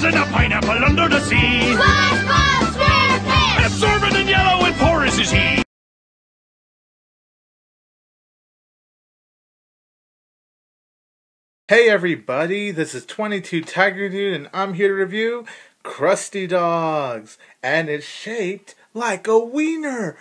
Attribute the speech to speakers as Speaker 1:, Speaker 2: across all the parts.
Speaker 1: in a pineapple under the sea.
Speaker 2: SpongeBob SquarePants!
Speaker 1: Absorbent and yellow and porous is he.
Speaker 3: Hey everybody, this is 22 Tiger Dude and I'm here to review Krusty Dogs. And it's shaped like a wiener.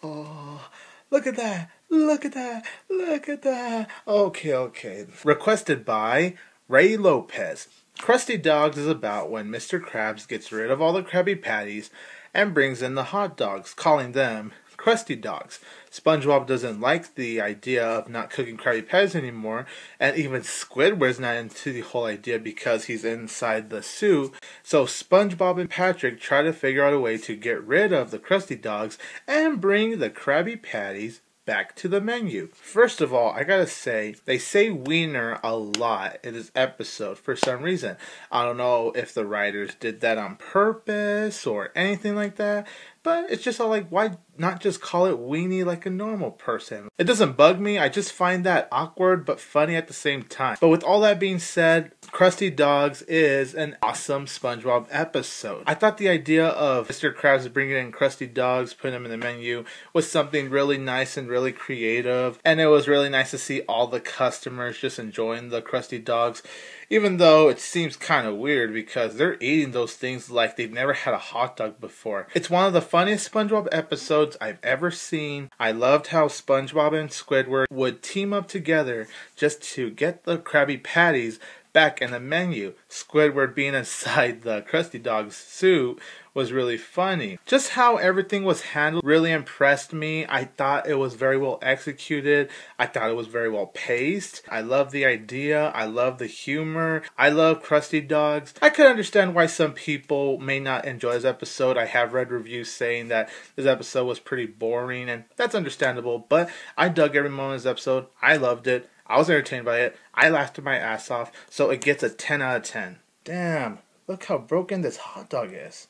Speaker 3: Oh, look at that, look at that, look at that. Okay. Requested by Ray Lopez. Krusty Dogs is about when Mr. Krabs gets rid of all the Krabby Patties and brings in the hot dogs, calling them Krusty Dogs. SpongeBob doesn't like the idea of not cooking Krabby Patties anymore, and even Squidward's not into the whole idea because he's inside the suit. So SpongeBob and Patrick try to figure out a way to get rid of the Krusty Dogs and bring the Krabby Patties back to the menu. First of all, I gotta say, they say wiener a lot in this episode for some reason. I don't know if the writers did that on purpose or anything like that, but it's just all like, why not just call it weenie like a normal person? It doesn't bug me, I just find that awkward but funny at the same time. But with all that being said, Krusty Dogs is an awesome SpongeBob episode. I thought the idea of Mr. Krabs bringing in Krusty Dogs, putting them in the menu, was something really nice and really creative. And it was really nice to see all the customers just enjoying the Krusty Dogs. Even though it seems kind of weird because they're eating those things like they've never had a hot dog before. It's one of the funniest SpongeBob episodes I've ever seen. I loved how SpongeBob and Squidward would team up together just to get the Krabby Patties back in the menu. Squidward being inside the Krusty Dog's suit was really funny. Just how everything was handled really impressed me. I thought it was very well executed. I thought it was very well paced. I love the idea. I love the humor. I love Krusty Dogs. I could understand why some people may not enjoy this episode. I have read reviews saying that this episode was pretty boring, and that's understandable, but I dug every moment of this episode. I loved it. I was entertained by it. I laughed my ass off, so it gets a 10 out of 10. Damn, look how broken this hot dog is.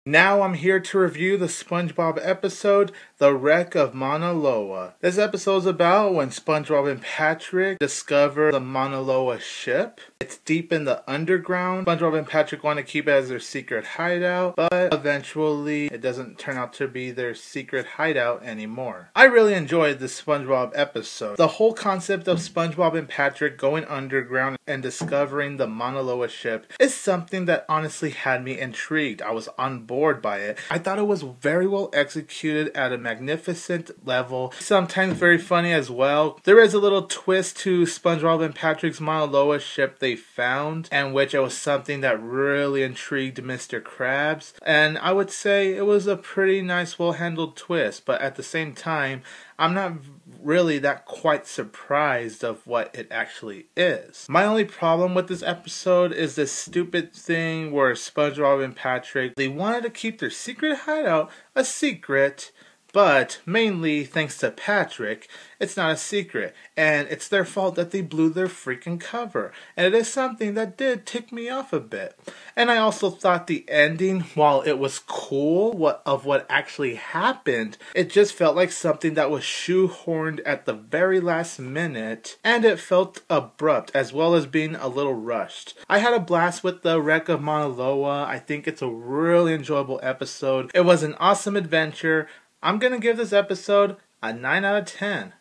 Speaker 3: Now I'm here to review the SpongeBob episode, The Wreck of Mauna Loa. This episode is about when SpongeBob and Patrick discover the Mauna Loa ship. It's deep in the underground. SpongeBob and Patrick want to keep it as their secret hideout, but eventually it doesn't turn out to be their secret hideout anymore. I really enjoyed the SpongeBob episode. The whole concept of SpongeBob and Patrick going underground and discovering the Mauna Loa ship is something that honestly had me intrigued. I was on board by it. I thought it was very well executed at a magnificent level. Sometimes very funny as well. There is a little twist to SpongeBob and Patrick's Mauna Loa ship they found, and which it was something that really intrigued Mr. Krabs. And I would say it was a pretty nice, well-handled twist, but at the same time, I'm not really that quite surprised of what it actually is. My only problem with this episode is this stupid thing where SpongeBob and Patrick, they wanted to keep their secret hideout a secret, but mainly thanks to Patrick, it's not a secret, and it's their fault that they blew their freaking cover, and it is something that did tick me off a bit. And I also thought the ending, while it was cool of what actually happened, it just felt like something that was shoehorned at the very last minute, and it felt abrupt as well as being a little rushed. I had a blast with the Wreck of Mauna Loa. I think it's a really enjoyable episode. It was an awesome adventure. I'm gonna give this episode a 9 out of 10.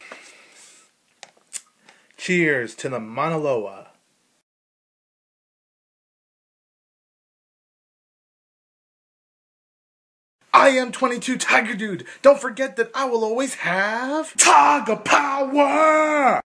Speaker 3: Cheers to the Mauna Loa. I am 22 Tiger Dude. Don't forget that I will always have Tiger Power!